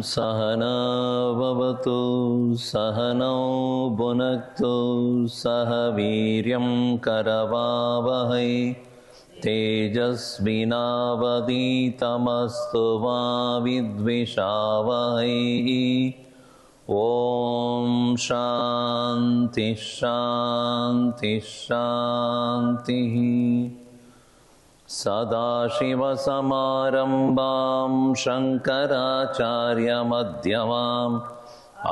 सहना भवतु सहनौ भुनक्तु सह वीर्यं करवावहै तेजस्विनावधीतमस्तु मा विद्विषावहै। ॐ शान्ति शान्ति शान्तिः। सदाशिवसमारम्भां शङ्कराचार्यमध्यमाम्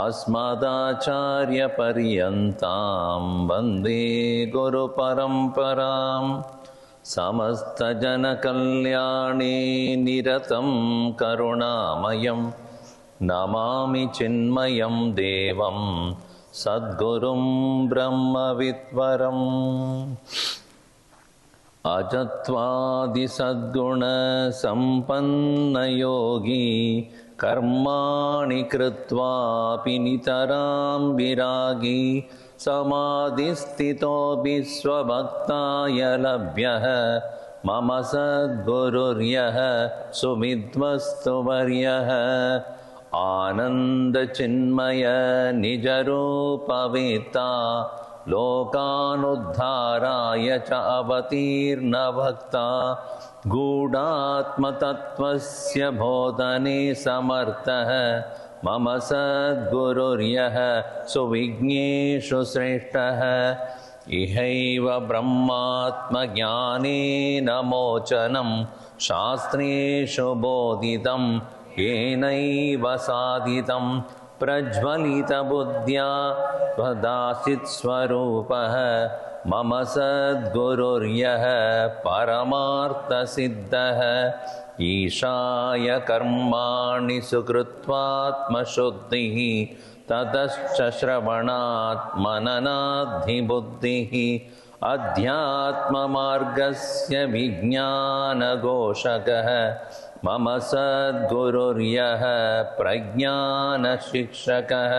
अस्मदाचार्यपर्यन्तां वन्दे गुरुपरम्पराम्। समस्तजनकल्याणे निरतं करुणामयं नमामि चिन्मयं देवं सद्गुरुं ब्रह्मविद्वरम्। अजत्वादिसद्गुणसम्पन्नयोगी कर्माणि कृत्वापि नितरां विरागी समाधिस्थितो विश्वभक्ताय लभ्यः मम सद्गुरुर्यः सुविद्वस्तु वर्यः। आनन्दचिन्मय निजरूपवेत्ता लोकानुद्धाराय च अवतीर्णभक्ता गूढात्मतत्त्वस्य बोधने समर्थः मम सद्गुरुर्यः सुविज्ञेषु श्रेष्ठः। इहैव ब्रह्मात्मज्ञानेन मोचनं शास्त्रेषु बोधितं येनैव साधितं प्रज्वलितबुद्ध्या त्वदाचित्स्वरूपः मम सद्गुरुर्यः परमार्थसिद्धः। ईशाय कर्माणि सुकृत्वात्मशुद्धिः ततश्च श्रवणात् मननाद्धिबुद्धिः अध्यात्ममार्गस्य विज्ञानघोषकः मम सद्गुरुर्यः प्रज्ञानशिक्षकः।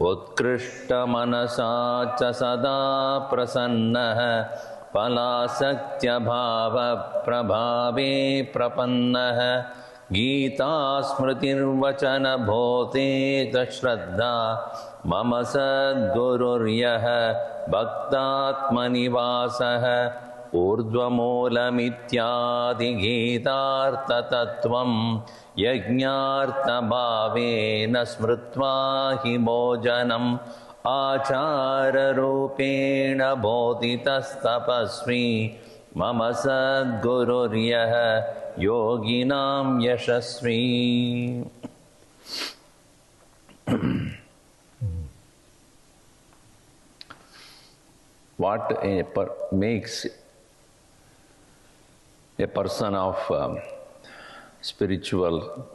उत्कृष्टमनसा च सदा प्रसन्नः फलासक्त्यभावप्रभावे प्रपन्नः। गीतास्मृतिर्वचनबोधे च श्रद्धा मम सद्गुरुर्यः भक्तात्मनिवासः। ऊर्ध्वमूलमित्यादिगीतार्थतत्त्वं यज्ञार्थभावेन स्मृत्वा हि भोजनम् आचाररूपेण बोधितस्तपस्वी मम सद्गुरुर्यः योगिनां यशस्वी। What makes a person of spiritual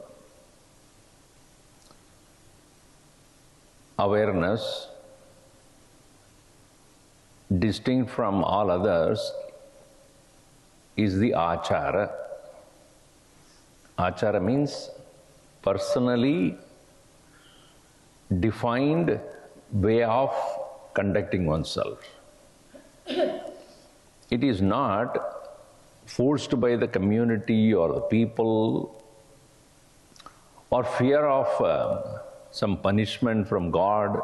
awareness distinct from all others is the achara. Achara means personally defined way of conducting oneself. It is not forced by the community or the people or fear of some punishment from God.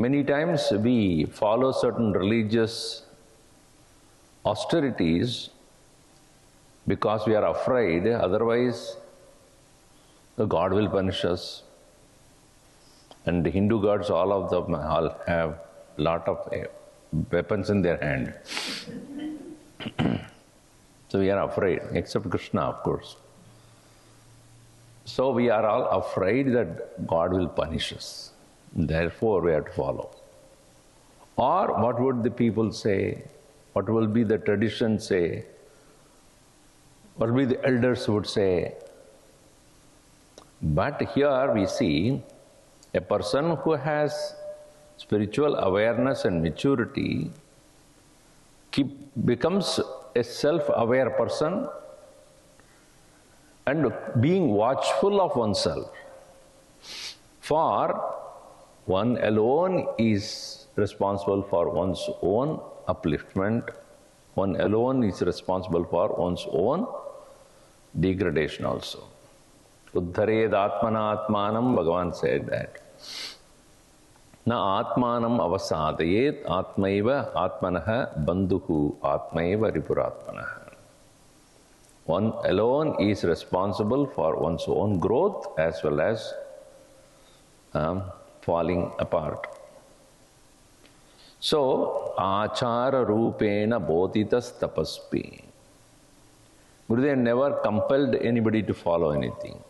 Many times we follow certain religious austerities because we are afraid, otherwise the God will punish us. And the Hindu gods, all of them all have a lot of weapons in their hand. So we are afraid, except Krishna, of course. So we are all afraid that God will punish us. Therefore we have to follow. Or what would the people say? What will be the tradition say? What will be the elders would say? But here we see a person who has spiritual awareness and maturity becomes a self-aware person and being watchful of oneself. For one alone is responsible for one's own upliftment. One alone is responsible for one's own degradation also. Uddhared atmana atmanam, Bhagavan said that. Na atmanam avasadayet atmaiva atmanaha bandhuhu atmaiva ripuratmanaha. One alone is responsible for one's own growth as well as falling apart. So, achara rupena bodhitas tapaspi. Gurudev never compelled anybody to follow anything,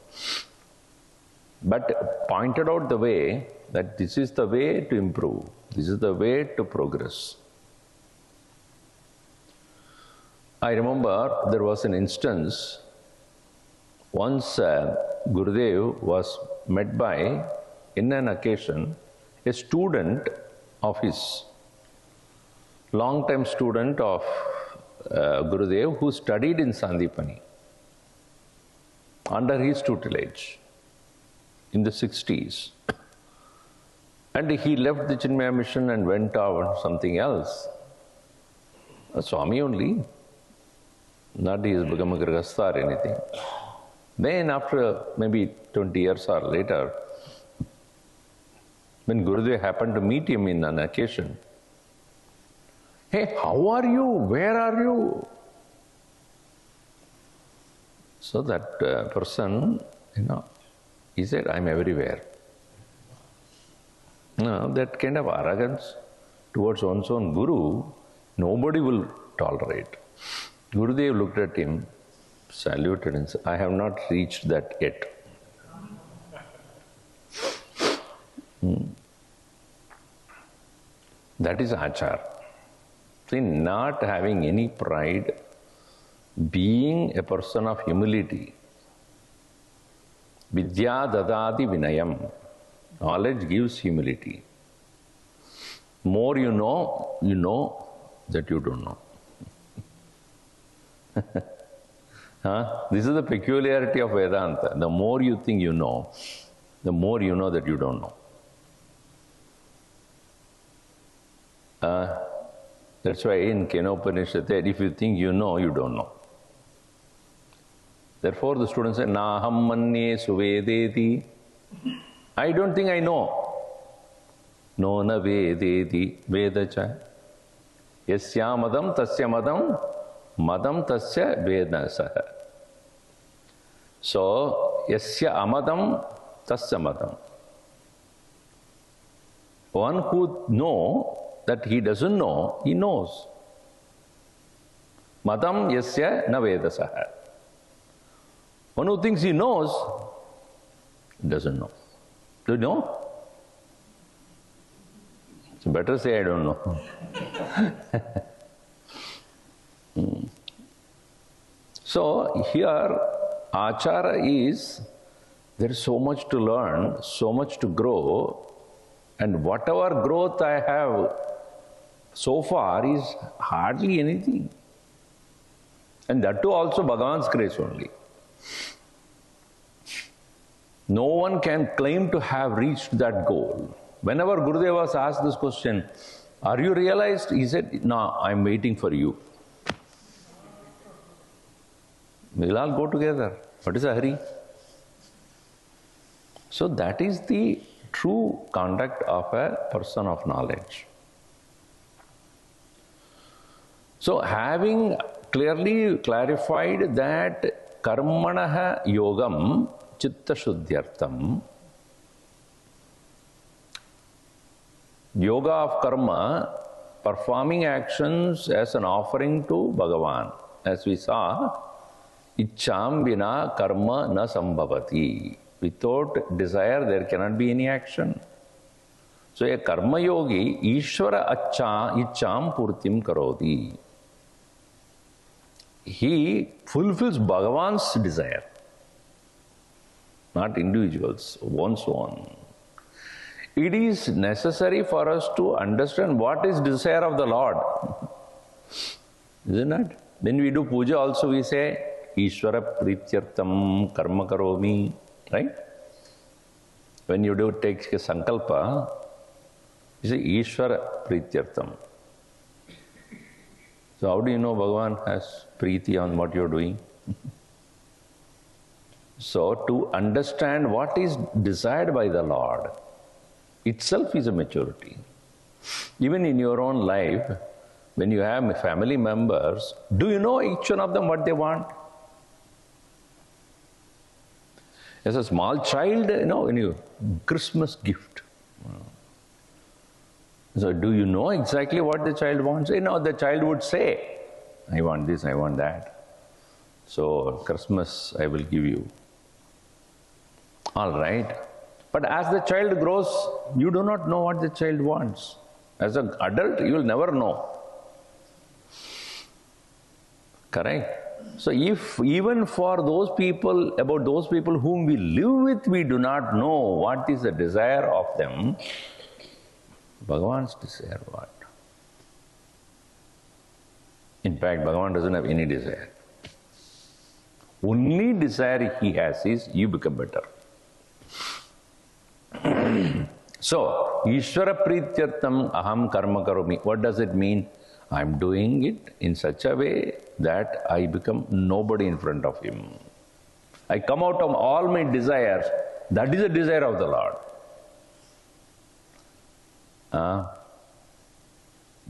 but pointed out the way that this is the way to improve, this is the way to progress. I remember there was an instance, once Gurudev was met by, in an occasion, a student of his, long-time student of Gurudev, who studied in Sandipani under his tutelage in the 60s. And he left the Chinmaya mission and went on something else. A Swami only, not he has become a Grihastha or anything. Then after maybe 20 years or later, when Gurudev happened to meet him in an occasion, "Hey, how are you? Where are you?" So that person, he said, "I'm everywhere." No, that kind of arrogance towards one's own Guru, nobody will tolerate. Gurudev looked at him, saluted and said, "I have not reached that yet." That is achar. See, not having any pride, being a person of humility. Vidya dadati vinayam. Knowledge gives humility. More you know that you don't know. This is the peculiarity of Vedanta. The more you think you know, the more you know that you don't know. That's why in Kenopanishad, if you think you know, you don't know. Therefore the student said, "Naham manye suvedeti." I don't think I know. No na vedeti vedacha. Yasya madam tasya madam madam tasya vedasaha. So, yasya amadam tasya madam. One who knows that he doesn't know, he knows. Madam yasya na vedasaha. One who thinks he knows, doesn't know. Do you know? It's better say I don't know. So here, achara is, there is so much to learn, so much to grow, and whatever growth I have so far is hardly anything. And that too also Bhagavan's grace only. No one can claim to have reached that goal. Whenever Gurudev was asked this question, "Are you realized?" He said, "No, I'm waiting for you. We'll all go together. What is a hurry?" So that is the true conduct of a person of knowledge. So having clearly clarified that karmanaha yogam chitta shuddhyartam, yoga of karma, performing actions as an offering to Bhagavan. As we saw, ichcham vina karma na sambhavati. Without desire, there cannot be any action. So a karma yogi, Ishwara ichcham purtim karoti. He fulfills Bhagavan's desire, not individuals, one's own. It is necessary for us to understand what is desire of the Lord. Isn't it? When we do puja also we say, Ishwara prityartam karma karomi, right? When you do take a sankalpa, you say Ishwara prityartam. So how do you know Bhagavan has preeti on what you're doing? So to understand what is desired by the Lord itself is a maturity. Even in your own life, when you have family members, do you know each one of them what they want? As a small child, when you Christmas gift. So do you know exactly what the child wants? The child would say, I want this, I want that. So Christmas I will give you. All right. But as the child grows, you do not know what the child wants. As an adult, you will never know. Correct? So if even for those people, about those people whom we live with, we do not know what is the desire of them, Bhagavan's desire what? In fact, Bhagavan doesn't have any desire. Only desire he has is you become better. So, Ishwara prityartam aham karma karomi. What does it mean? I am doing it in such a way that I become nobody in front of him. I come out of all my desires. That is the desire of the Lord.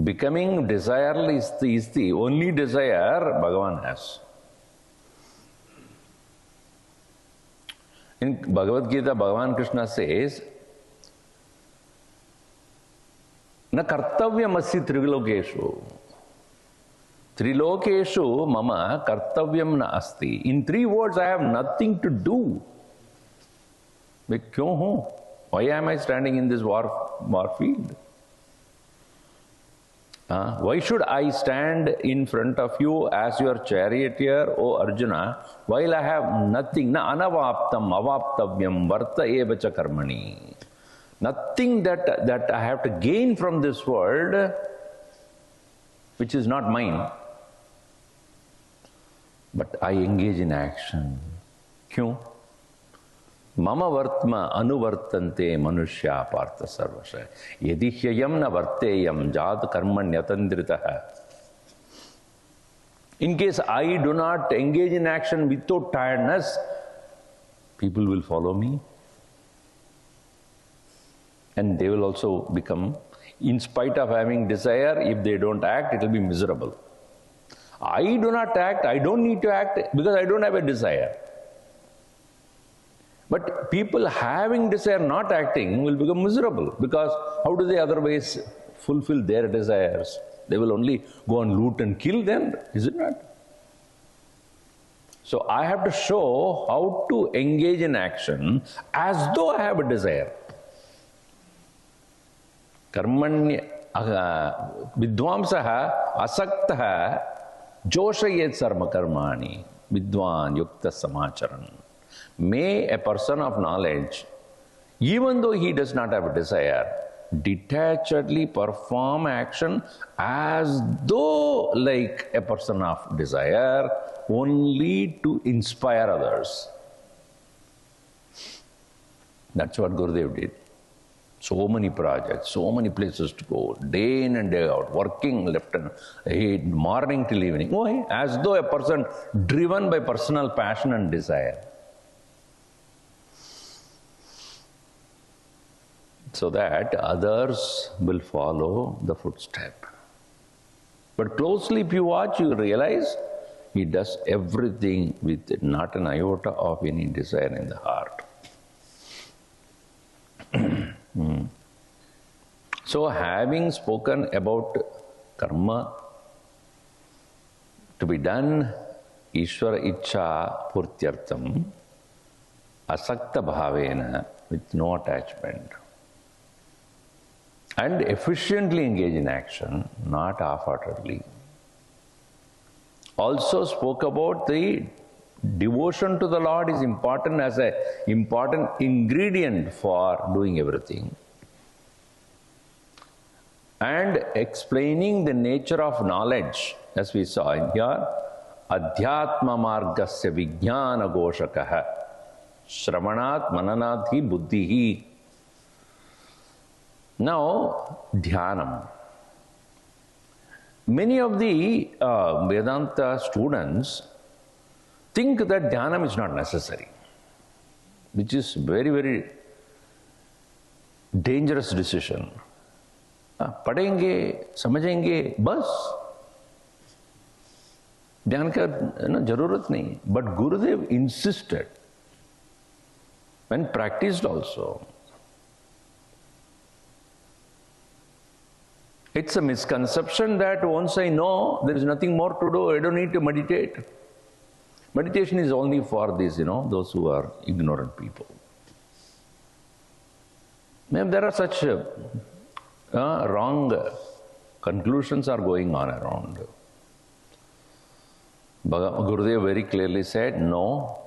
Becoming desireless is the only desire Bhagavan has. In Bhagavad Gita, Bhagavan Krishna says, Na kartavyamasi trilokeshu. Trilokeshu mama kartavyam na asti. In 3 words, I have nothing to do. Why am I standing in this war field? Why should I stand in front of you as your charioteer, O Arjuna, while I have nothing? Na anavaptam avaptavyam varta evacha karmani. Nothing that I have to gain from this world, which is not mine. But I engage in action. Kyun? Mama vartma anuvartante manushya partha sarvasha. Yadi hyayam na varteyam jat karmanyatandritaha. In case I do not engage in action without tiredness, people will follow me. And they will also become, in spite of having desire, if they don't act, it will be miserable. I do not act, I don't need to act because I don't have a desire. But people having desire not acting will become miserable because how do they otherwise fulfill their desires? They will only go and loot and kill them, is it not? So I have to show how to engage in action as though I have a desire. Karmanya vidvamsaha asaktaha joshayet sarma karmani vidvan yukta samacharan. May a person of knowledge, even though he does not have a desire, detachedly perform action as though like a person of desire, only to inspire others. That's what Gurudev did. So many projects, so many places to go, day in and day out, working left and right, morning till evening. Why? As though a person driven by personal passion and desire. so that others will follow the footstep. But closely if you watch, you realize he does everything with not an iota of any desire in the heart. So having spoken about karma to be done Ishvara Ichcha Purtyartham Asakta Bhavena, with no attachment, and efficiently engage in action, not half-heartedly. Also spoke about the devotion to the Lord is important as an important ingredient for doing everything. And explaining the nature of knowledge, as we saw in here, Adhyatma Margasya Vijnana Goshakaha Shravanat Mananat hi Buddhihi. Now, Dhyanam. Many of the Vedanta students think that Dhyanam is not necessary, which is very, very dangerous decision. पढ़ेंगे, समझेंगे, बस ध्यान का जरूरत नहीं. But Gurudev insisted and practiced also. It's a misconception that once I know, there is nothing more to do, I don't need to meditate. Meditation is only for these, those who are ignorant people. Maybe there are such wrong conclusions are going on around. Gurudev very clearly said, no,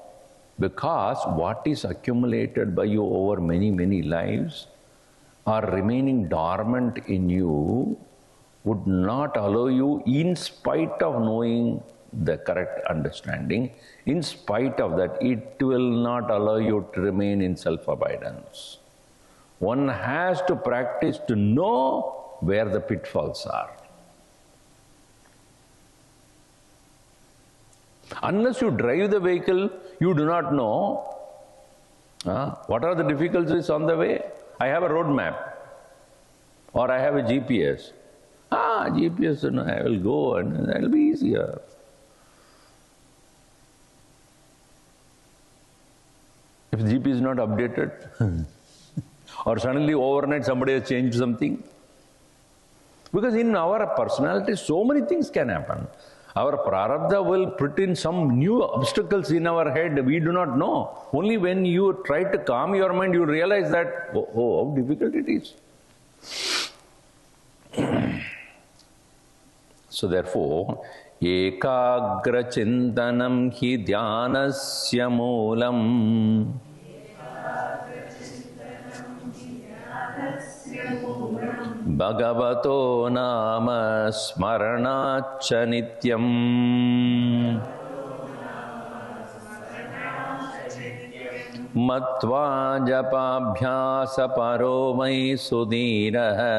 because what is accumulated by you over many, many lives or remaining dormant in you would not allow you, in spite of knowing the correct understanding, in spite of that, it will not allow you to remain in self-abidance. One has to practice to know where the pitfalls are. Unless you drive the vehicle, you do not know what are the difficulties on the way. I have a road map or I have a GPS. GPS, I will go and it will be easier. If the GPS is not updated, or suddenly overnight somebody has changed something. Because in our personality, so many things can happen. Our prarabdha will put in some new obstacles in our head, we do not know. Only when you try to calm your mind, you realize that, oh, how difficult it is. So therefore, ekagra chintanam hi dhyanasya moolam. Bhagavato nama smaranacha nityam. Matva japabhyasa paro mai sudhiraha.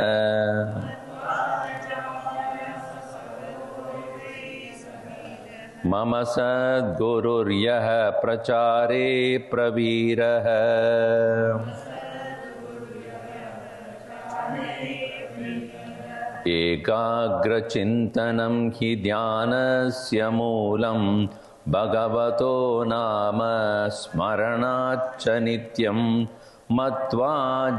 Mama sadgururyah prachare praviraha. Ekagra chintanam hi dhyanasya moolam. Bhagavato nama smaranacha nityam. Matva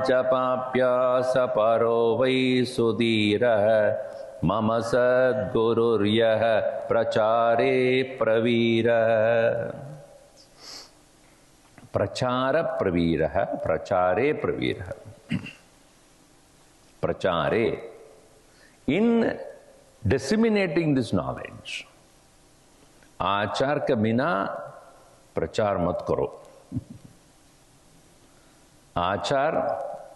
japapyasa paro vai sudhiraha. Mama sadgururyah prachare praviraha. Prachara praviraha. Prachare praviraha. Prachare. In disseminating this knowledge, आचार के बिना प्रचार मत करो. आचार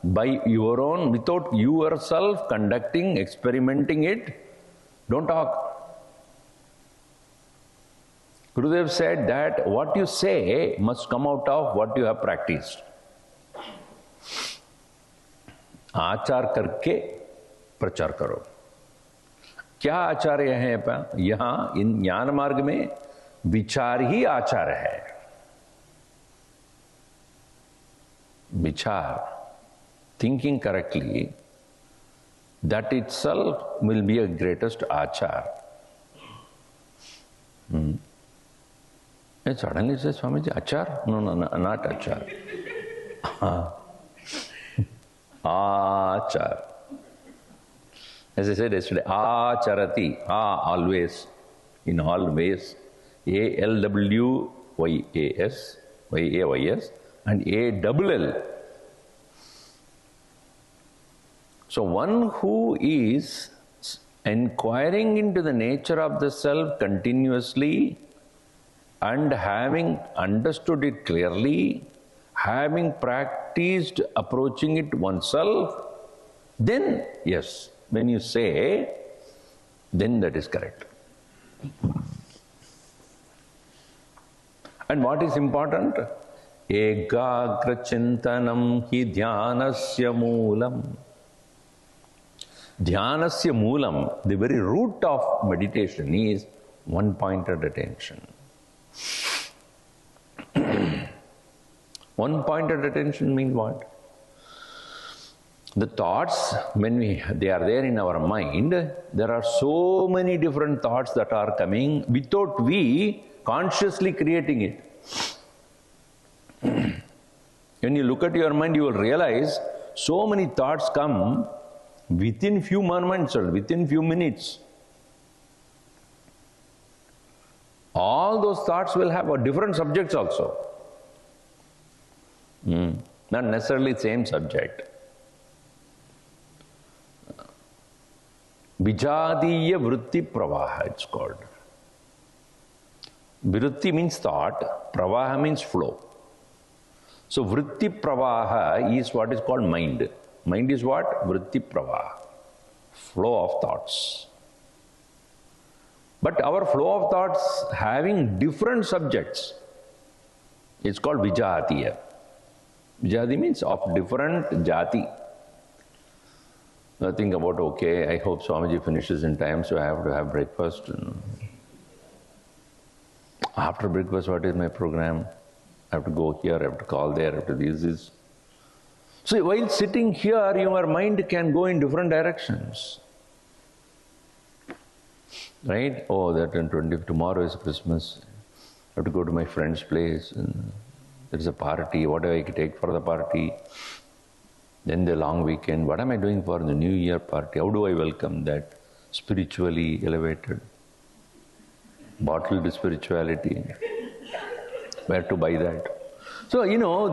by your own, without you yourself conducting, experimenting it, don't talk. Gurudev said that what you say must come out of what you have practiced. आचार करके प्रचार करो. क्या आचार्य है? यहाँ इन ज्ञान मार्ग में विचार ही आचार है. विचार thinking correctly, that itself will be a greatest achar. And suddenly he says, Swamiji, achar? No, not achar. Achar. As I said yesterday, acharati, always, in all ways. A-L-W-Y-A-S, Y-A-Y-S, and A-double-L. So one who is inquiring into the nature of the self continuously and having understood it clearly, having practiced approaching it oneself, then yes, when you say, then that is correct. And what is important? Ekagra chintanam hi dhyanasya moolam. Dhyanasya moolam, the very root of meditation is one-pointed attention. One-pointed attention means what? The thoughts, when they are there in our mind, there are so many different thoughts that are coming without we consciously creating it. When you look at your mind, you will realize so many thoughts come within few moments or within few minutes. All those thoughts will have different subjects also. Not necessarily same subject. Vijadiya vritti pravaha, it's called. Vritti means thought, pravaha means flow. So vritti pravaha is what is called mind. Mind is what? Vritti pravaha, flow of thoughts. But our flow of thoughts having different subjects, it's called vijatiya. Vijati means of different jati. I think about, okay, I hope Swamiji finishes in time, so I have to have breakfast. After breakfast, what is my program? I have to go here, I have to call there, I have to do this. So while sitting here, your mind can go in different directions. Right? Oh, that on 20th, tomorrow is Christmas. I have to go to my friend's place. And there is a party. What do I take for the party? Then the long weekend. What am I doing for the New Year party? How do I welcome that spiritually elevated, bottled spirituality? Where to buy that? So,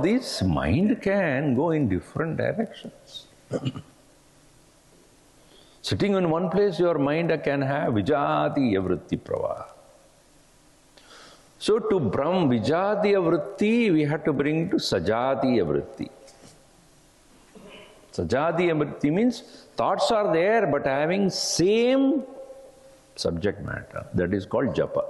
this mind can go in different directions. Sitting in one place, your mind can have vijatiya vritti pravaha. So, to Brahm vijatiya vritti, we have to bring to sajatiya vritti. Sajatiya vritti means thoughts are there but having same subject matter. That is called japa.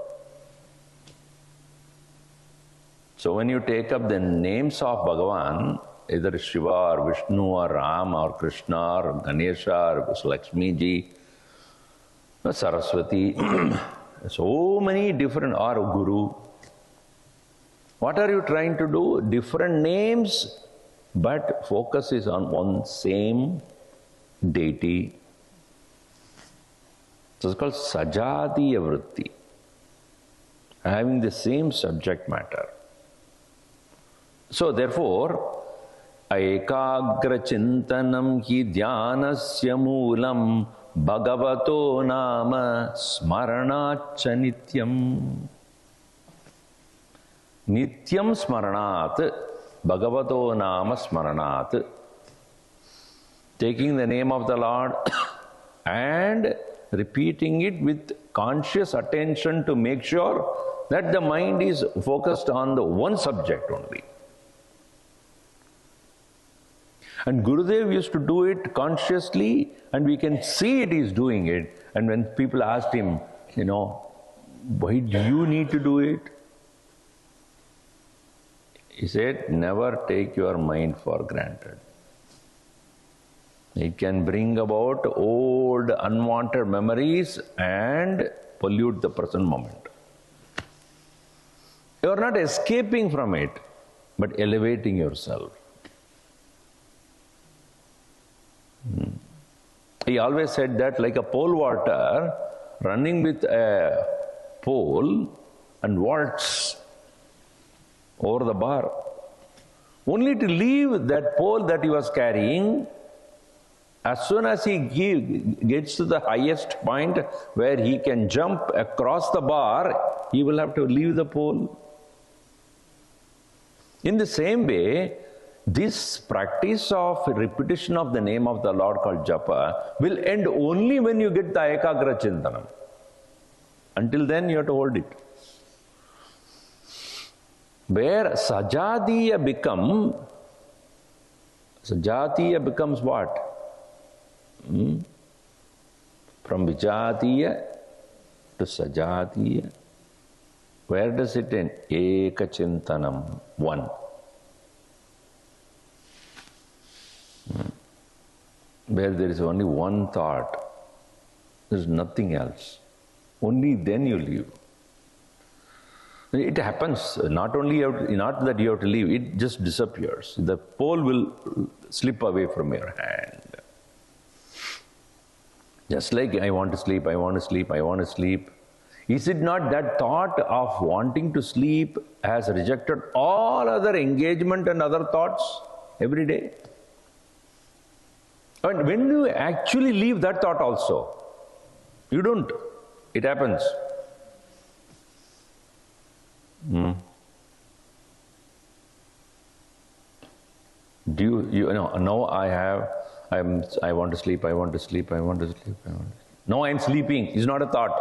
So when you take up the names of Bhagavan, either Shiva or Vishnu or Ram or Krishna or Ganesha or Lakshmiji, or Saraswati, so many different, or Guru. What are you trying to do? Different names, but focus is on one same deity. So it's called Sajatiya Vritti, having the same subject matter. So therefore, Ekagra chintanam hi dhyanasya moolam bhagavato nama smaranacha nityam. Nityam smaranat, bhagavato nama smaranat. Taking the name of the Lord and repeating it with conscious attention to make sure that the mind is focused on the one subject only. And Gurudev used to do it consciously, and we can see it is doing it. And when people asked him, why do you need to do it? He said, never take your mind for granted. It can bring about old unwanted memories and pollute the present moment. You are not escaping from it, but elevating yourself. He always said that like a pole vaulter running with a pole and waltz over the bar. Only to leave that pole that he was carrying, as soon as he gets to the highest point where he can jump across the bar, he will have to leave the pole. In the same way, this practice of repetition of the name of the Lord called japa will end only when you get the ekagra chintanam. Until then you have to hold it. Where sajatiya becomes what? From vijatiya to sajatiya. Where does it end? Eka chintanam, one. Where there is only one thought, there is nothing else. Only then you leave. It happens, not that you have to leave, it just disappears. The pole will slip away from your hand. Just like I want to sleep, I want to sleep, I want to sleep. Is it not that thought of wanting to sleep has rejected all other engagement and other thoughts every day? And when you actually leave that thought also, you don't. It happens. Do you know, now I want to sleep, I want to sleep, I want to sleep, I want to sleep. No, I'm sleeping. It's not a thought.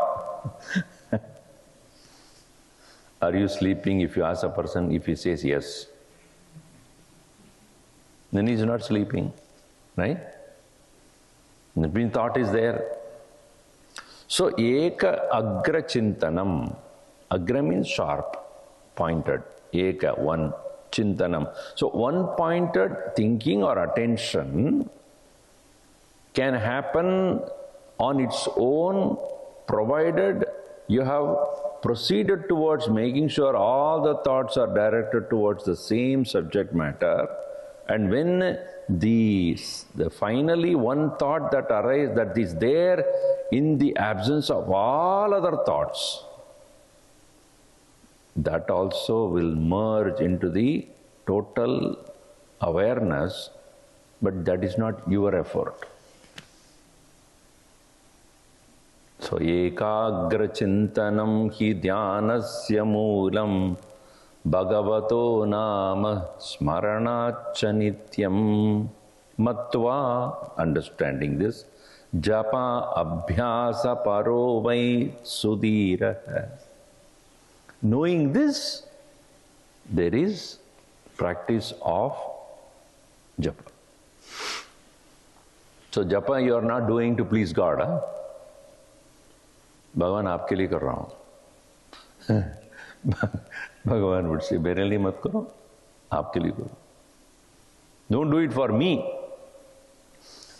Are you sleeping? If you ask a person, if he says yes, then he's not sleeping, right? The mean thought is there. So, eka agra chintanam. Agra means sharp, pointed. Eka, one. Chintanam. So, one-pointed thinking or attention can happen on its own, provided you have proceeded towards making sure all the thoughts are directed towards the same subject matter. And when the finally one thought that arises, that is there in the absence of all other thoughts, that also will merge into the total awareness, but that is not your effort. So, ekagra chintanam hi dhyanasya moolam bhagavato nama smaranacha nityam matva, understanding this, japa abhyasa paro vai sudhira. Knowing this, there is practice of japa. So, japa you are not doing to please God, huh? भगवान आपके लिए कर रहा हूं. भगवान would say, मेरे लिए मत करो, आपके लिए करो. Don't do it for me.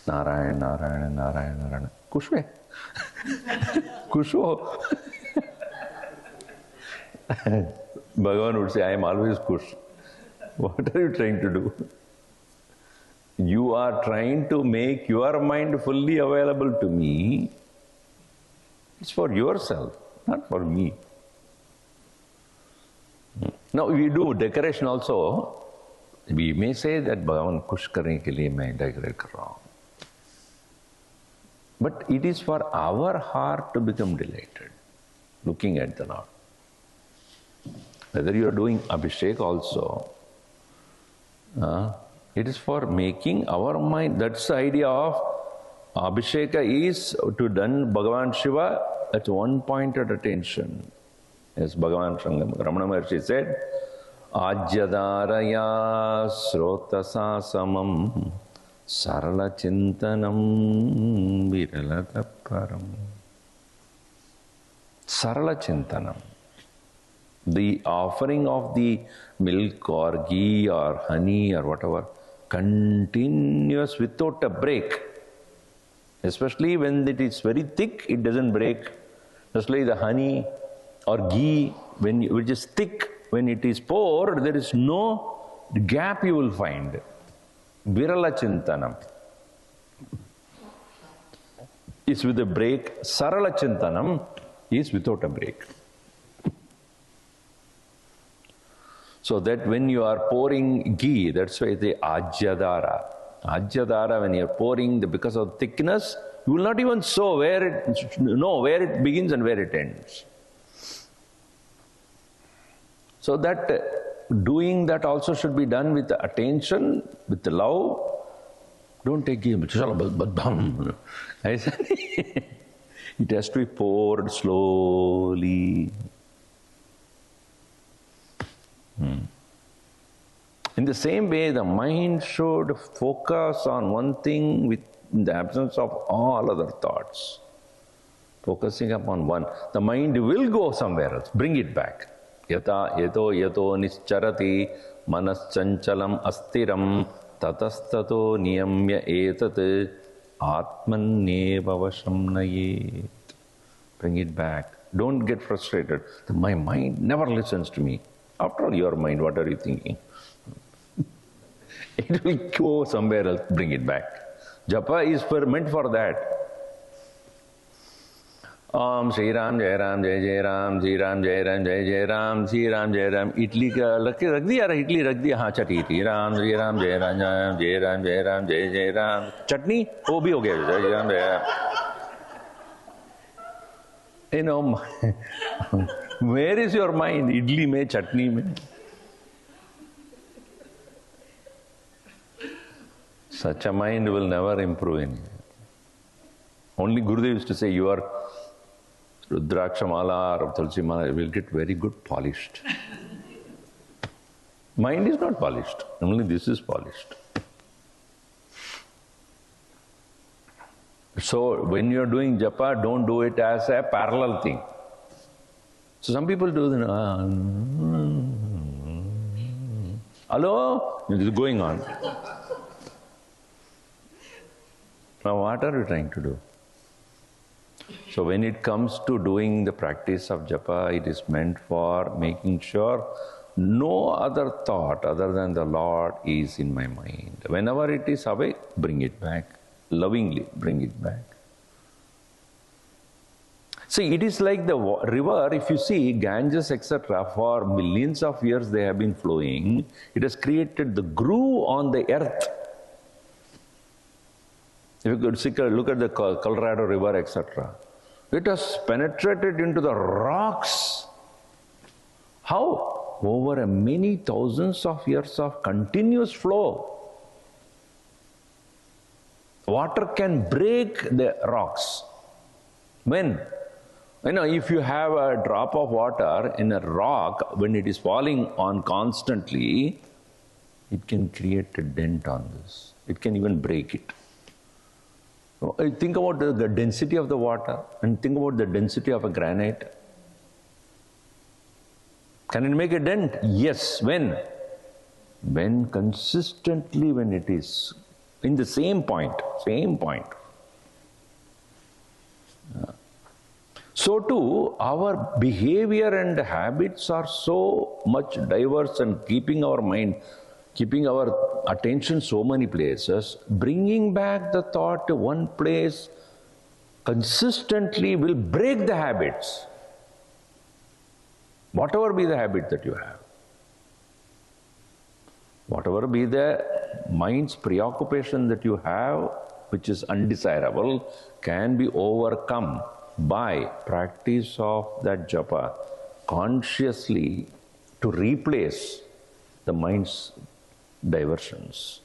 Narayan Narayan Narayan Narayan. खुश हुए? खुश हो? Bhagavan would say, I am always kush. What are you trying to do? You are trying to make your mind fully available to me. It's for yourself, not for me. Now we do decoration also. We may say that Bhagavan kush karne ke liye main decorate kar raha hu. But it is for our heart to become delighted, looking at the Lord. Whether you are doing Abhishek also, it is for making our mind. That's the idea of Abhisheka is to done Bhagavan Shiva at one pointed attention. As Bhagavan Ramana Maharshi said, Ajyadaraya srotasa samam sarala chintanam viralataparam. Sarala chintanam. The offering of the milk or ghee or honey or whatever, continuous without a break. Especially when it is very thick, it doesn't break. Just like the honey or ghee, which is thick, when it is poured, there is no gap you will find. Virala chintanam. is with a break. Sarala Chintanam is without a break. So that when you are pouring ghee, that's why the Ajyadara. Ajyadara, when you are pouring, because of thickness, you will not even know where it begins and where it ends. So that doing that also should be done with attention, with love. Don't take ghee. It has to be poured slowly. In the same way, the mind should focus on one thing in the absence of all other thoughts. Focusing upon one. The mind will go somewhere else. Bring it back. Yata yato nischarati manaschanchalam astiram tatastato niyamya etat atmanneva vasham nayet. Bring it back. Don't get frustrated. My mind never listens to me. After all, your mind, what are you thinking? It will go somewhere else. Bring it back. Japa is meant for that. Om Shri Ram Jai Ram Jai Jai Ram Shri Ram Jai Ram Jai Jai Ram Shri Ram Jai Ram. Idli ka रख दिया इडली रख दिया. हाँ चटनी Ram Shri Ram Jai Ram Jai Ram Jai Ram Jai Jai Ram. चटनी वो भी हो गया. Jai Ram Jai Ram. You know, where is your mind? Idli mein, chutney mein. Such a mind will never improve in you. Only Gurudev used to say, your Rudraksha Mala or Tulsi Mala will get very good polished. Mind is not polished. Only this is polished. So when you are doing japa, don't do it as a parallel thing. So some people do that. Hello? It is going on. Now what are you trying to do? So when it comes to doing the practice of japa, it is meant for making sure no other thought other than the Lord is in my mind. Whenever it is away, bring it back. Lovingly bring it back. See, it is like the river. If you see Ganges, etc., for millions of years they have been flowing. It has created the groove on the earth. If you could look at the Colorado River, etc., it has penetrated into the rocks. How? Over many thousands of years of continuous flow. Water can break the rocks. When? If you have a drop of water in a rock, when it is falling on constantly, it can create a dent on this. It can even break it. So, think about the density of the water and think about the density of a granite. Can it make a dent? Yes. When? When consistently, when it is in the same point. So too, our behavior and habits are so much diverse, and keeping our mind, keeping our attention so many places, bringing back the thought to one place consistently will break the habits. Whatever be the habit that you have. Whatever be the mind's preoccupation that you have, which is undesirable, can be overcome by practice of that japa consciously to replace the mind's diversions.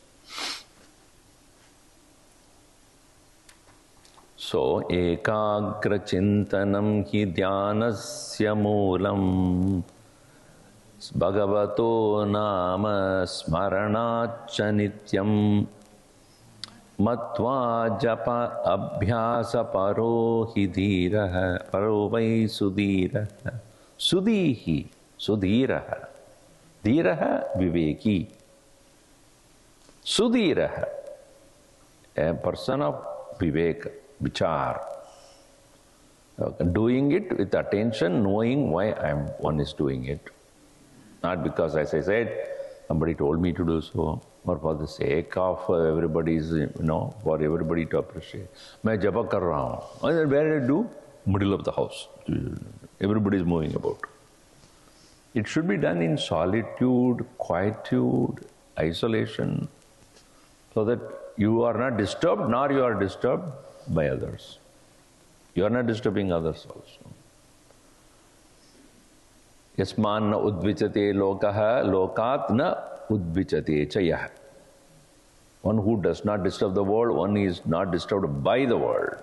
So, ekagra chintanam hi dhyanasya moolam Bhagavato nama smaranacha nityam matva japa abhyasa paro hi dhiraha paro vai sudhiraha sudhihi sudhiraha dhiraha viveki sudhiraha, a person of vivek, vichar, doing it with attention, knowing why one is doing it. Not because, as I said, somebody told me to do so, or for the sake of everybody's, for everybody to appreciate. मैं जपा कर रहा हूँ. And then where did I do? Middle of the house. Everybody is moving about. It should be done in solitude, quietude, isolation, so that you are not disturbed, nor you are disturbed by others. You are not disturbing others also. Yasman na udvichate lokaha lokat na udvichate chayah. One who does not disturb the world, one is not disturbed by the world.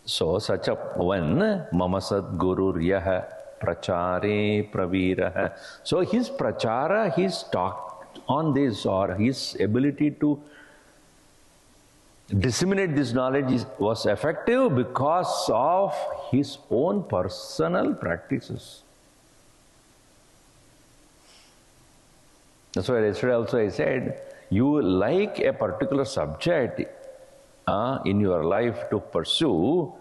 So such a one, mama Sadguru Ryaha prachare praviraha. So his prachara, his talk on this, or his ability to disseminate this knowledge was effective because of his own personal practices. That's why yesterday also I said, you like a particular subject in your life to pursue,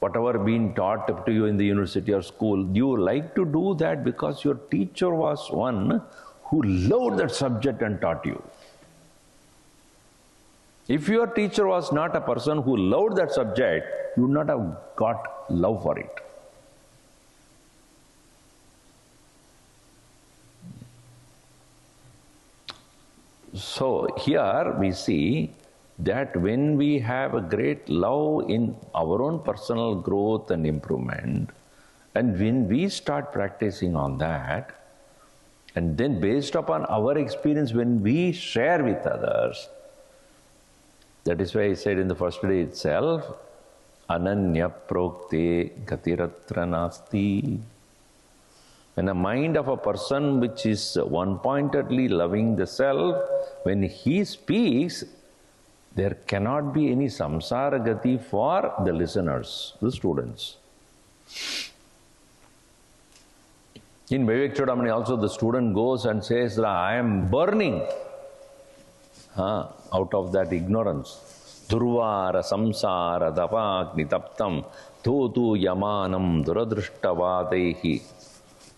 whatever been taught to you in the university or school, you like to do that because your teacher was one who loved that subject and taught you. If your teacher was not a person who loved that subject, you would not have got love for it. So here we see that when we have a great love in our own personal growth and improvement, and when we start practicing on that, and then based upon our experience when we share with others, that is why I said in the first day itself, Ananya prokte gatiratra nasti. When the mind of a person which is one-pointedly loving the self, when he speaks, there cannot be any samsara gati for the listeners, the students. In Vivek Chudamani also the student goes and says, I am burning out of that ignorance. Durvara samsara dapagni taptam thotu yamanam duradrishtavadehi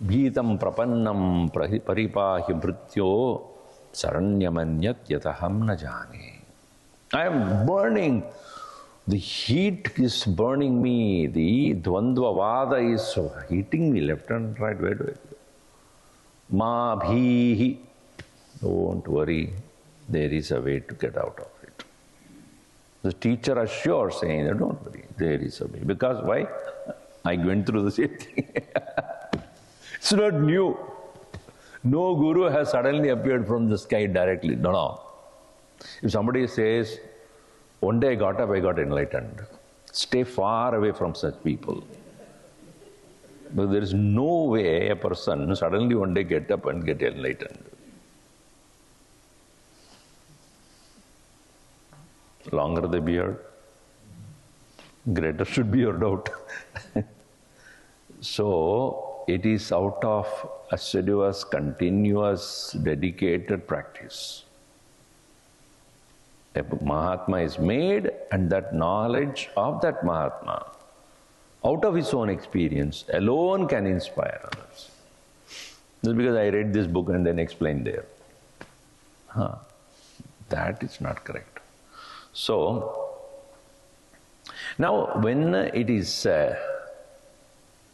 Bhitam prapannam paripahi mrityo saranyamanyat yataham na jane. I am burning. The heat is burning me. The dvandva vada is heating me left and right. Where do I go? Ma bhihi. Don't worry. There is a way to get out of it. The teacher assures, saying that don't worry. There is a way. Because why? I went through the same thing. It's not new. No guru has suddenly appeared from the sky directly. No. If somebody says, one day I got up, I got enlightened. Stay far away from such people. But there is no way a person suddenly one day get up and get enlightened. Longer the beard, greater should be your doubt. So, it is out of assiduous, continuous, dedicated practice. A Mahatma is made, and that knowledge of that Mahatma, out of his own experience, alone can inspire others. Just because I read this book and then explained there. That is not correct. So, now when it is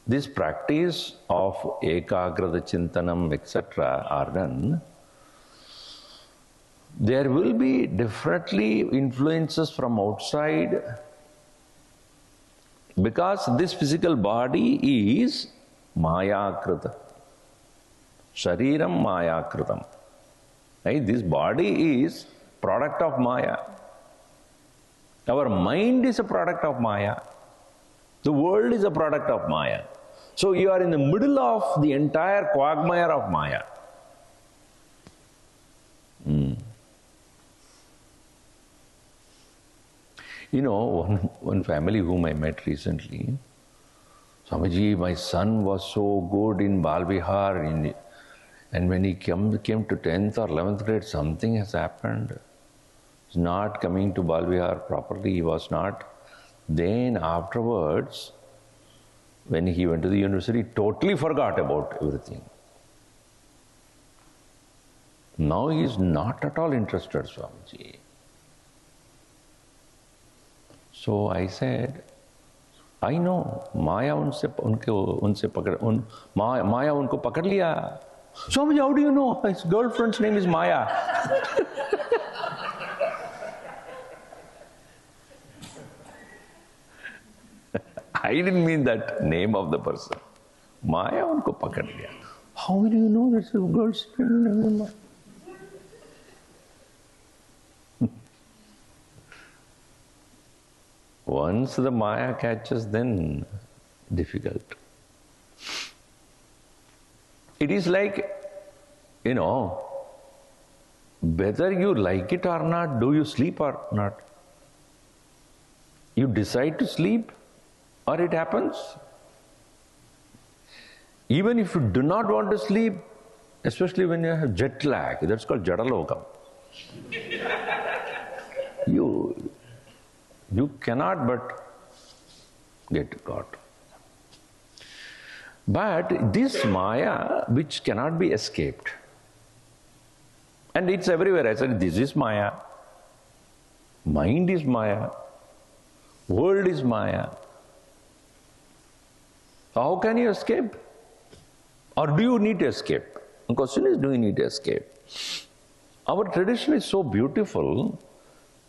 this practice of ekagrata chintanam, etc. are done, there will be definitely influences from outside, because this physical body is mayakrita. Shariram mayakritam. Right? This body is product of Maya. Our mind is a product of Maya. The world is a product of Maya. So you are in the middle of the entire quagmire of Maya. You know, one family whom I met recently, Swamiji, my son was so good in Bal Vihar, and when he came to 10th or 11th grade, something has happened. He's not coming to Bal Vihar properly, he was not. Then afterwards, when he went to the university, totally forgot about everything. Now he is not at all interested, Swamiji. So I said, I know, Maya Maya unko pakad liya. Swamiji, how do you know? His girlfriend's name is Maya. I didn't mean that name of the person. Maya unko pakad liya. How will you know this girl's name? Once the Maya catches, then difficult. It is like, whether you like it or not, do you sleep or not? You decide to sleep or it happens. Even if you do not want to sleep, especially when you have jet lag, that's called jadalokam. You cannot but get caught. But this Maya, which cannot be escaped, and it's everywhere. I said, this is Maya. Mind is Maya. World is Maya. How can you escape? Or do you need to escape? The question is, do you need to escape? Our tradition is so beautiful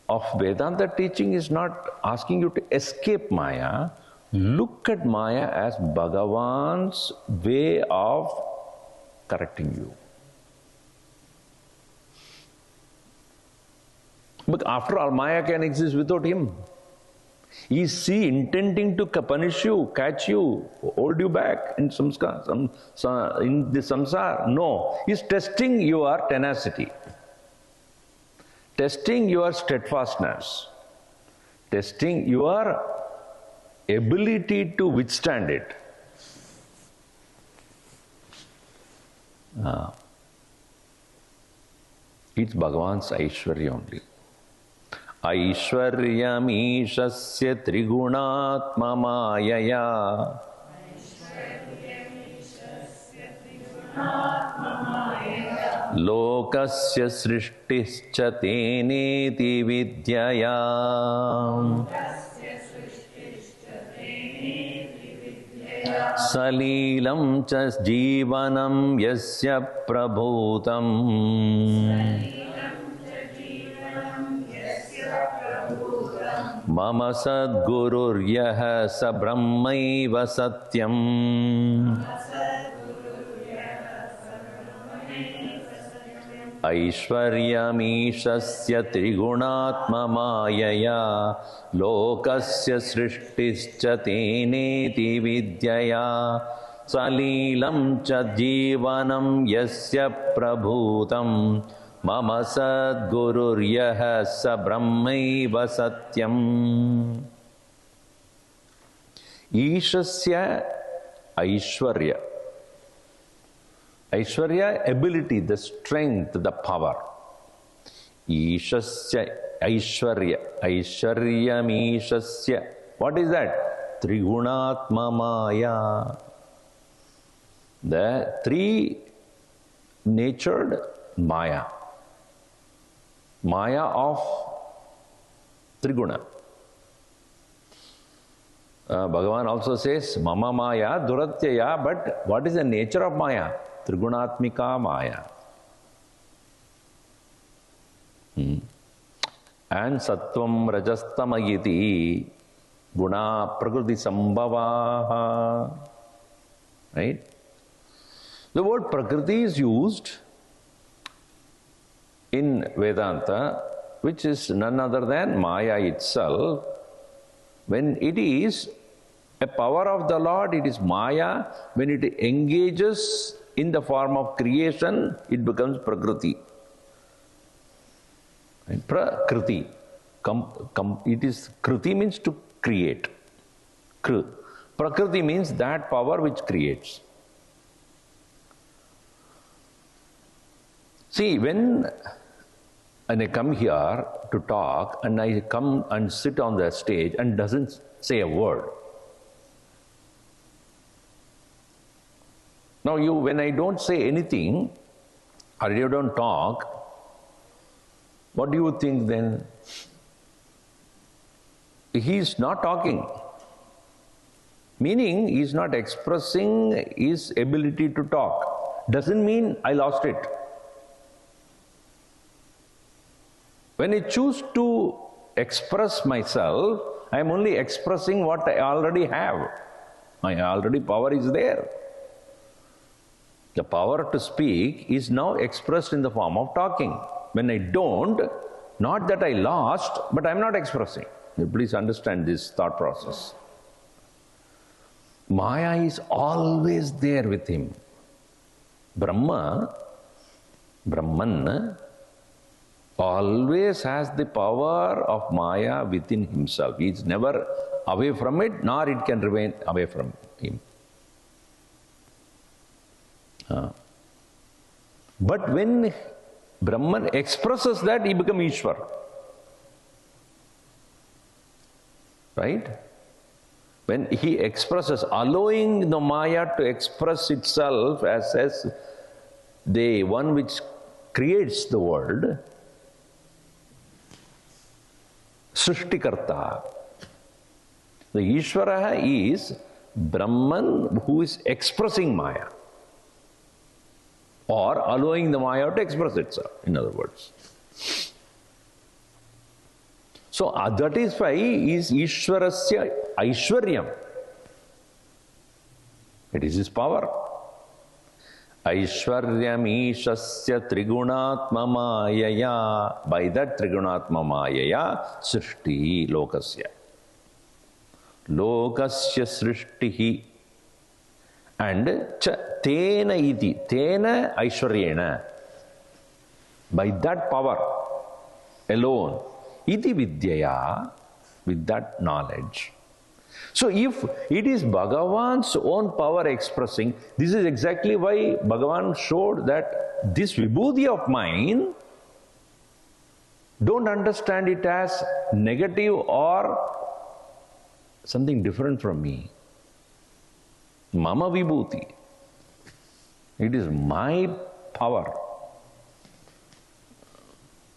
of Vedanta teaching is not asking you to escape Maya. Look at Maya as Bhagavan's way of correcting you. But after all, Maya can exist without him. Is he intending to punish you, catch you, hold you back in samskar, in the samsara? No. He is testing your tenacity, testing your steadfastness, testing your ability to withstand it. It's Bhagavan's Aishwarya only. Aishwaryamishasya trigunatma mayaya lokasya srishtischa teneti vidyaya salilam cha jivanam yasya prabhutam Mama Sadgururyaha sa brahmaiva satyam Aishwaryamishasya trigunatma mayaya lokasya srishtischa teneti vidyaya salilam cha jivanam yasya prabhutam Mama Sadgururyaha sa brahmaiva satyam. Ishasya Aishwarya. Aishwarya, ability, the strength, the power. Ishasya Aishwarya. Aishwaryamishasya. What is that? Trigunatma Maya. The three-natured Maya. Maya of Triguna. Bhagavan also says, Mama Maya Duratyaya, but what is the nature of Maya? Trigunatmika Maya. And Sattvam Rajastamayiti Guna Prakriti Sambhavaha. Right? The word Prakriti is used in Vedanta, which is none other than Maya itself. When it is a power of the Lord, it is Maya. When it engages in the form of creation, it becomes Prakriti. And Prakriti. It is Kriti means to create. Prakriti means that power which creates. See, when I come here to talk and I come and sit on the stage and doesn't say a word. Now when I don't say anything, or you don't talk, what do you think then? He is not talking. Meaning, he is not expressing his ability to talk. Doesn't mean I lost it. When I choose to express myself, I am only expressing what I already have. My already power is there. The power to speak is now expressed in the form of talking. When I don't, not that I lost, but I am not expressing. Please understand this thought process. Maya is always there with him. Brahman, always has the power of Maya within himself. He is never away from it, nor it can remain away from him. But when Brahman expresses that, he becomes Ishwar. Right? When he expresses, allowing the Maya to express itself as the one which creates the world, Srishtikarta. The Ishvara is Brahman who is expressing Maya, or allowing the Maya to express itself, in other words. So that is why is Ishwarasya Aishwaryam. It is his power. Aishwaryam Ishasya Trigunatma Mayaya. By that Trigunatma Mayaya, Srishti Lokasya. Lokasya Srishtihi. And Tena iti, Tena Aishwaryena. By that power alone, iti vidyaya, with that knowledge. So if it is Bhagavan's own power expressing, this is exactly why Bhagavan showed that this vibhuti of mine, don't understand it as negative or something different from me. Mama vibhuti. It is my power.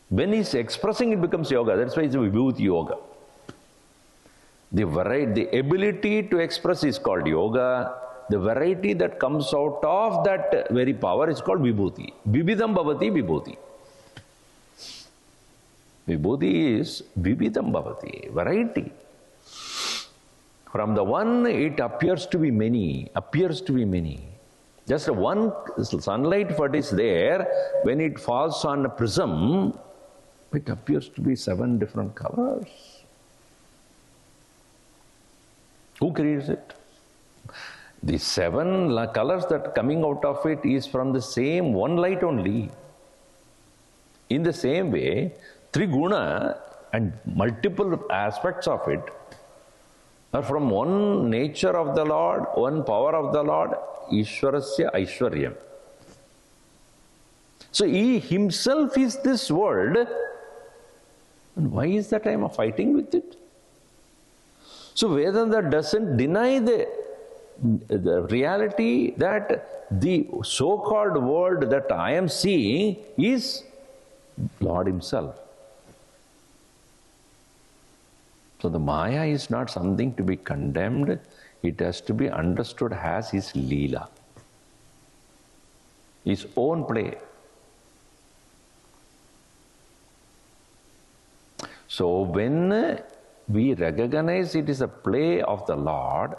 When he is expressing, it becomes yoga. That's why it's a vibhuti yoga. The variety, the ability to express is called yoga. The variety that comes out of that very power is called vibhuti. Vibhidam bhavati vibhuti. Vibhuti is vibhidam bhavati, variety. From the one, it appears to be many, Just one sunlight what is there, when it falls on a prism, it appears to be 7 different colors. Who creates it? The 7 colors that coming out of it is from the same one light only. In the same way, Triguna and multiple aspects of it are from one nature of the Lord, one power of the Lord, Ishwarasya Aishwaryam. So he himself is this world, and why is that I am fighting with it? So Vedanta doesn't deny the reality that the so-called world that I am seeing is Lord himself. So the Maya is not something to be condemned, it has to be understood as his Leela, his own play. So when we recognize it is a play of the Lord,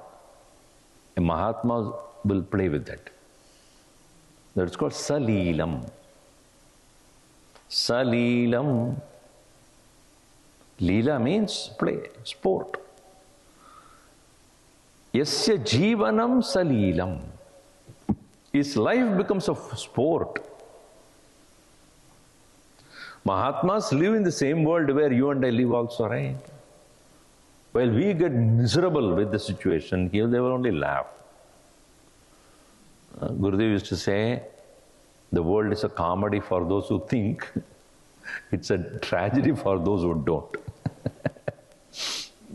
a Mahatma will play with that. That's called Salilam. Salilam. Leela means play, sport. Yasya jivanam salilam. His life becomes a sport. Mahatmas live in the same world where you and I live also, right? While we get miserable with the situation, here they will only laugh. Gurudev used to say, the world is a comedy for those who think, it's a tragedy for those who don't.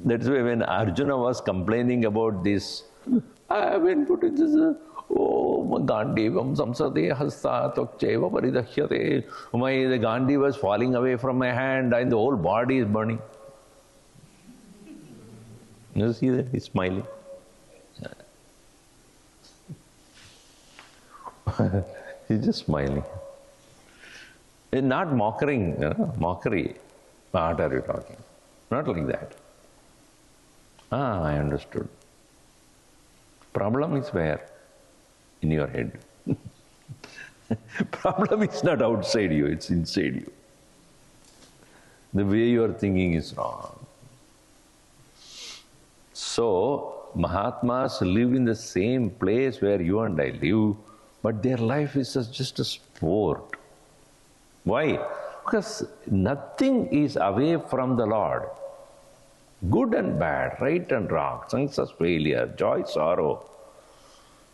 That's why when Arjuna was complaining about this, I have been put in this, Gandivam samsade hasta tokcheva paridahyate. The Gandhi was falling away from my hand and the whole body is burning. You see that? He's smiling. He's just smiling. It's not mockery. What are you talking? Not like that. I understood. Problem is where? In your head. Problem is not outside you, it's inside you. The way you are thinking is wrong. So, Mahatmas live in the same place where you and I live, but their life is just a sport. Why? Because nothing is away from the Lord. Good and bad, right and wrong, success, failure, joy, sorrow,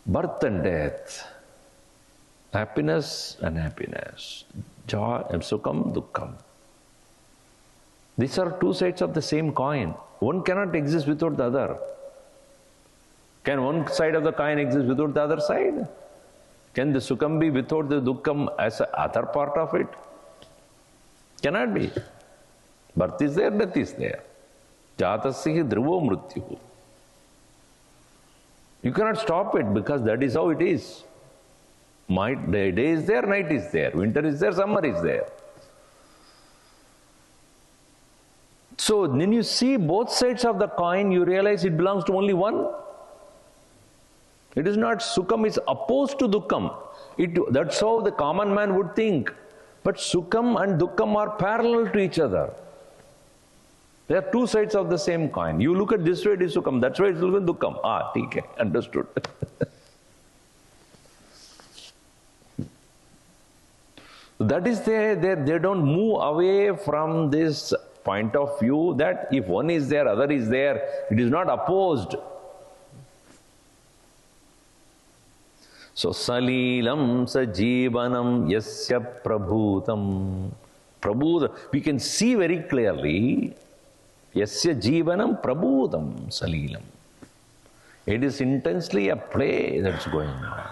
birth and death, happiness, unhappiness, joy and sukham, dukkham. These are two sides of the same coin. One cannot exist without the other. Can one side of the coin exist without the other side? Can the sukham be without the dukkham as a other part of it? Cannot be. Birth is there, death is there. Jatasya dhruvo mrityu. You cannot stop it because that is how it is. Day is there, night is there. Winter is there, summer is there. So when you see both sides of the coin, you realize it belongs to only one. It is not sukham is opposed to dukkham. That's how the common man would think. But sukham and dukkham are parallel to each other. They are two sides of the same coin. You look at this way, it is sukham. That's why it's looking dukkham. Okay, understood. That is they don't move away from this point of view that if one is there, other is there. It is not opposed. So, salilam sajivanam yasya prabhutam. Prabhutam. We can see very clearly, yasya jivanam prabhutam salilam. It is intensely a play that's going on.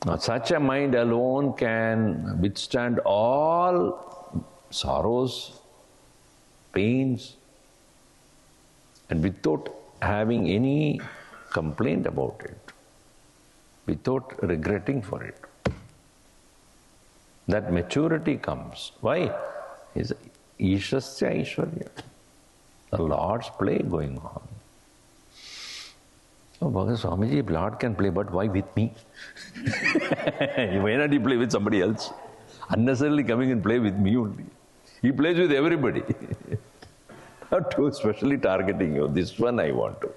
Now, such a mind alone can withstand all sorrows, pains, and without having any complaint about it, without regretting for it. That maturity comes. Why? Is Ishasya Ishwarya. The Lord's play going on. Oh, Swamiji, Lord can play, but why with me? Why not he play with somebody else? Unnecessarily coming and play with me only. He plays with everybody. Not too especially targeting you. This one I want to.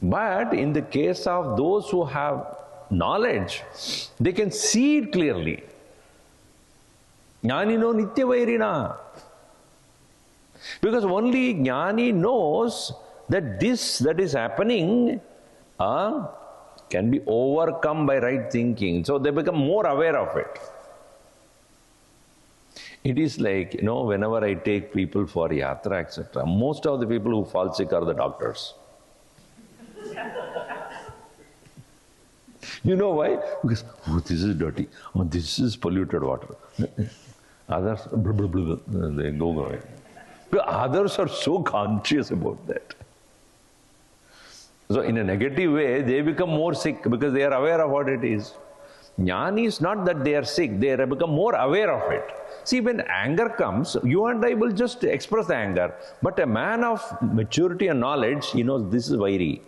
But in the case of those who have knowledge, they can see it clearly. Jnani no nitya vairina. Because only Jnani knows that this that is happening can be overcome by right thinking. So they become more aware of it. It is like, whenever I take people for yatra, etc., most of the people who fall sick are the doctors. You know why? Because, this is dirty. This is polluted water. Others, blah, blah, blah, blah, they go away. Others are so conscious about that. So in a negative way, they become more sick because they are aware of what it is. Jnani is not that they are sick, they have become more aware of it. See, when anger comes, you and I will just express the anger. But a man of maturity and knowledge, he knows this is vairi.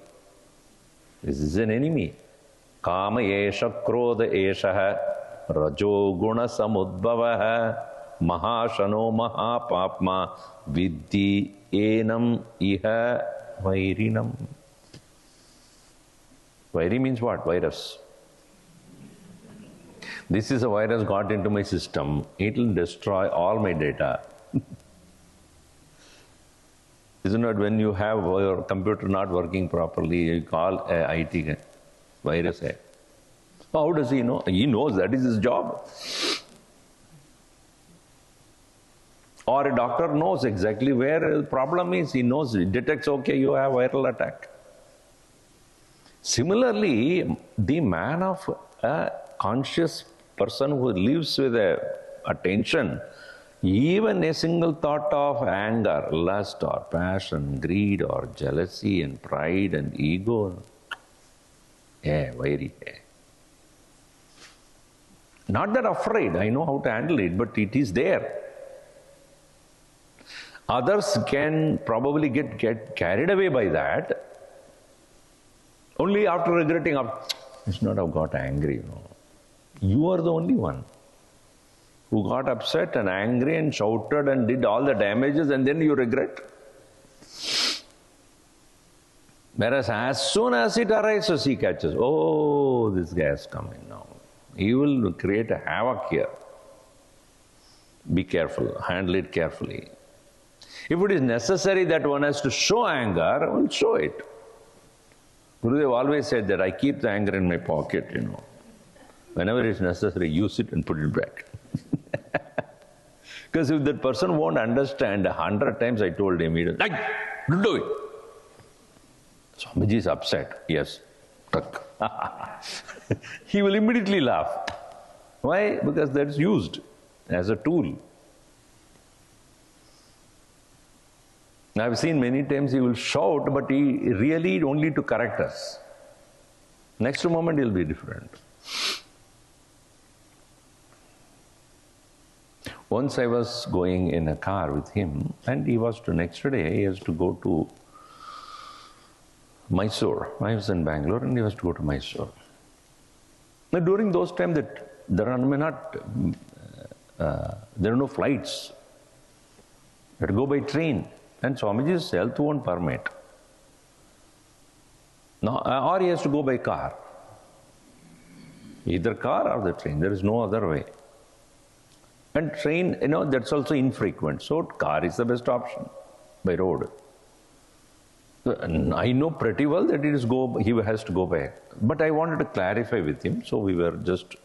This is an enemy. Kama esha krodha esha rajo guna samudbhava mahashano mahapapma vidhi enam iha vairinam. Vairi means what? Virus. This is a virus got into my system. It will destroy all my data. Isn't it when you have your computer not working properly, you call a IT virus? How does he know? He knows that is his job. Or a doctor knows exactly where the problem is. He knows, he detects, okay, you have viral attack. Similarly, the man of a conscious person who lives with attention, even a single thought of anger, lust or passion, greed or jealousy and pride and ego, very. Not that afraid, I know how to handle it, but it is there. Others can probably get carried away by that, only after regretting, I should not have got angry, you know. You are the only one who got upset and angry and shouted and did all the damages, and then you regret. Whereas as soon as it arises, he catches, oh, this guy is coming now. He will create a havoc here. Be careful, handle it carefully. If it is necessary that one has to show anger, one will show it. Gurudev always said that I keep the anger in my pocket, you know. Whenever it is necessary, use it and put it back. Because if that person won't understand, 100 times I told him, he doesn't, like, don't do it. Swamiji is upset. Yes. He will immediately laugh. Why? Because that's used as a tool. I've seen many times he will shout, but he really only to correct us. Next moment he'll be different. Once I was going in a car with him, and he was to next day, he has to go to Mysore. I was in Bangalore and he was to go to Mysore. Now during those times that there are no flights. You have to go by train. And Swamiji's health won't permit. No, or he has to go by car. Either car or the train. There is no other way. And train, you know, that's also infrequent. So car is the best option by road. I know pretty well that he has to go by. But I wanted to clarify with him, so we were just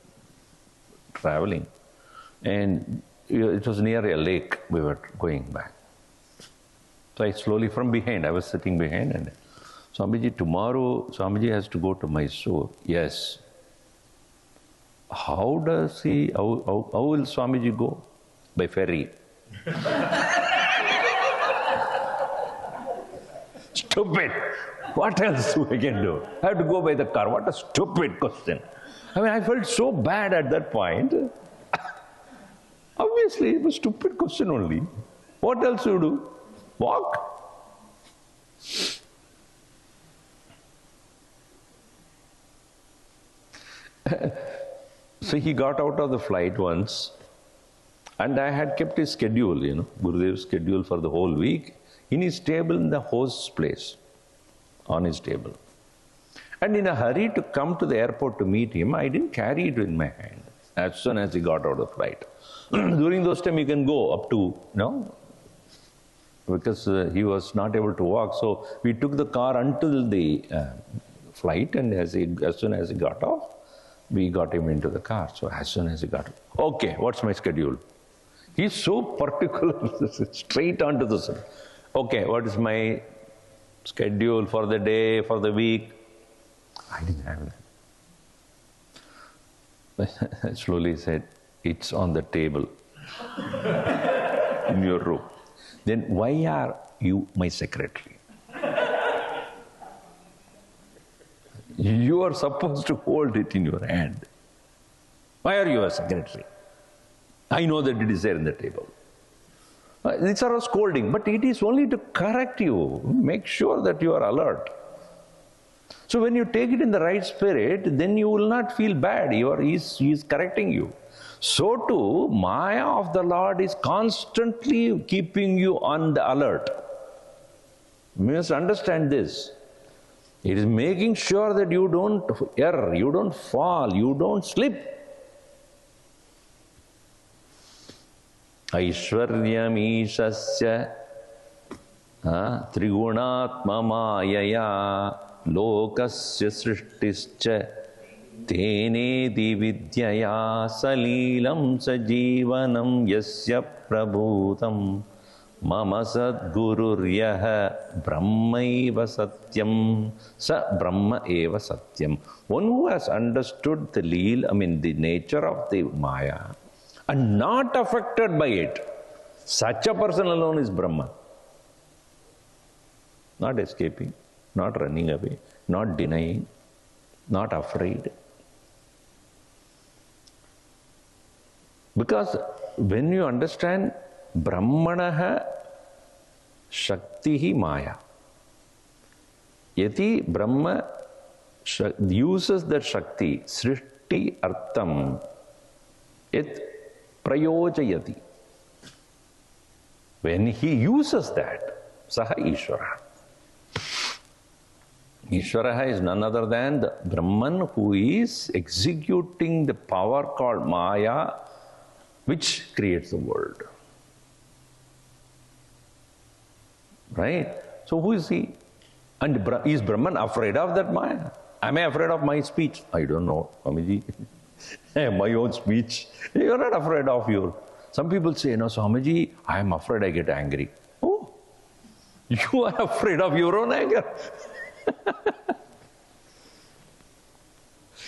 traveling. And it was near a lake, we were going back. So I slowly from behind, I was sitting behind, and Swamiji, tomorrow Swamiji has to go to Mysore. Yes. How will Swamiji go? By ferry. Stupid. What else I can do? I have to go by the car. What a stupid question. I mean, I felt so bad at that point. Obviously, it was a stupid question only. What else you do? Walk. So he got out of the flight once, and I had kept his schedule, you know, Gurudev's schedule for the whole week, in his table in the host's place, on his table. And in a hurry to come to the airport to meet him, I didn't carry it in my hand as soon as he got out of the flight. During those times, you can go up to, you know, because he was not able to walk. So we took the car until the flight, and as soon as he got off, we got him into the car. So as soon as he got off, okay, what's my schedule? He's so particular, straight on to the sun. Okay, what is my schedule for the day, for the week? I didn't have that. I slowly said, it's on the table in your room. Then why are you my secretary? You are supposed to hold it in your hand. Why are you a secretary? I know that it is there in the table. These are a scolding, but it is only to correct you. Make sure that you are alert. So when you take it in the right spirit, then you will not feel bad. He is correcting you. So too, Maya of the Lord is constantly keeping you on the alert. You must understand this. It is making sure that you don't err, you don't fall, you don't slip. Aishwaryam ishasya trigunatma mayaya lokasya srishtischa Tenedi vidyaya salilam sajivanam yasya prabhutam mama sadgururyaha brahmaiva satyam sa brahma eva satyam. One who has understood the the nature of the Maya and not affected by it, such a person alone is Brahma. Not escaping, not running away, not denying, not afraid. Because when you understand Brahmanaha Shaktihi Maya, Yati Brahma uses that Shakti, Srishti Artham, Yat Prayojayati. When he uses that, Saha Ishwara. Ishwara is none other than the Brahman who is executing the power called Maya, which creates the world. Right? So who is he? And is Brahman afraid of that Maya? Am I afraid of my speech? I don't know, Swamiji. My own speech. You are not afraid of your. Some people say, no, Swamiji, I am afraid I get angry. Oh, you are afraid of your own anger.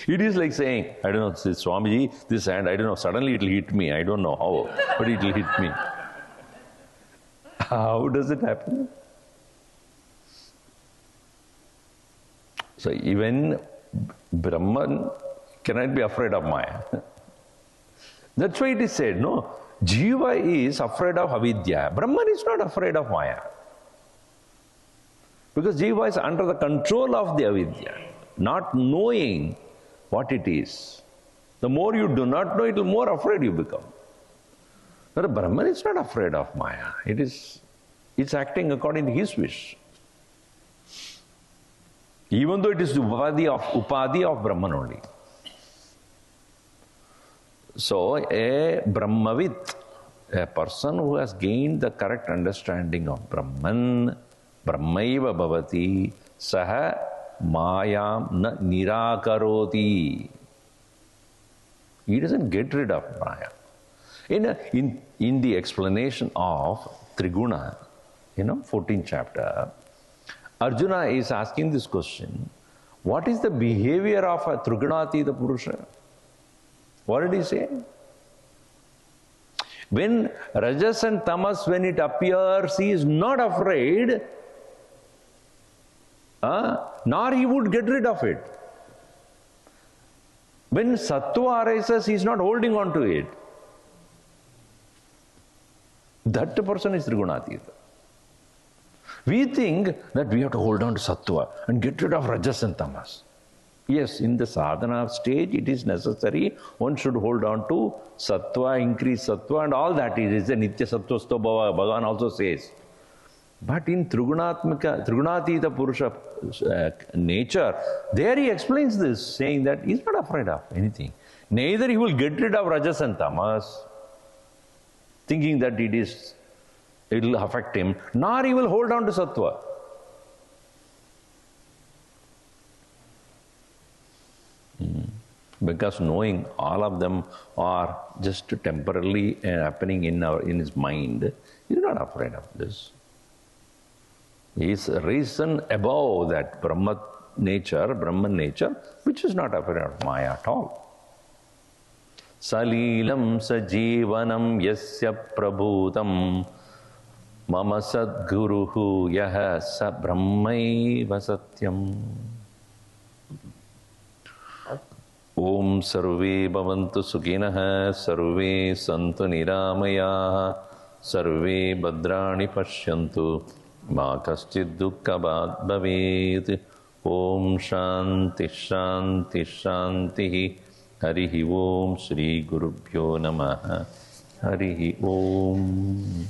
It is like saying, I don't know, Swamiji, this hand, I don't know, suddenly it will hit me. I don't know how, but it will hit me. How does it happen? So even Brahman cannot be afraid of Maya. That's why it is said, no, Jiva is afraid of avidya. Brahman is not afraid of Maya. Because Jiva is under the control of the avidya, not knowing what it is. The more you do not know, it the more afraid you become. But Brahman is not afraid of Maya. It's acting according to his wish. Even though it is the upadhi of Brahman only. So a Brahmavit, a person who has gained the correct understanding of Brahman, Brahmaiva bhavati, saha mayam na nirakaroti. He doesn't get rid of Maya. In the explanation of Triguna, 14th chapter, Arjuna is asking this question, what is the behavior of a Trigunatita Purusha? What did he say? When Rajas and Tamas, when it appears, he is not afraid, nor he would get rid of it. When Sattva arises, he is not holding on to it. That person is Trigunatita. We think that we have to hold on to Sattva and get rid of Rajas and Tamas. Yes, in the sadhana stage, it is necessary. One should hold on to Sattva, increase Sattva, and all that is a Nitya Sattvasto Bhava. Bhagavan also says. But in Trigunatita Purusha nature, there he explains this, saying that he is not afraid of anything. Neither he will get rid of Rajas and Tamas, thinking that it will affect him, nor he will hold on to Sattva. Because knowing all of them are just temporarily happening in his mind, he is not afraid of this. He is risen above that Brahman nature, which is not afraid of Maya at all. Salilam sajivanam yasya prabhutam mama sadguruhu yaha sa brahmaiva satyam. Om sarve bhavantu sukhinah, sarve santu niramayaha, sarve bhadrani pashyantu, ma kaschid dukkhabhat bhavet. Om shanti shanti shanti. Harihi Om Shri Gurubhyo Namaha. Harihi Om.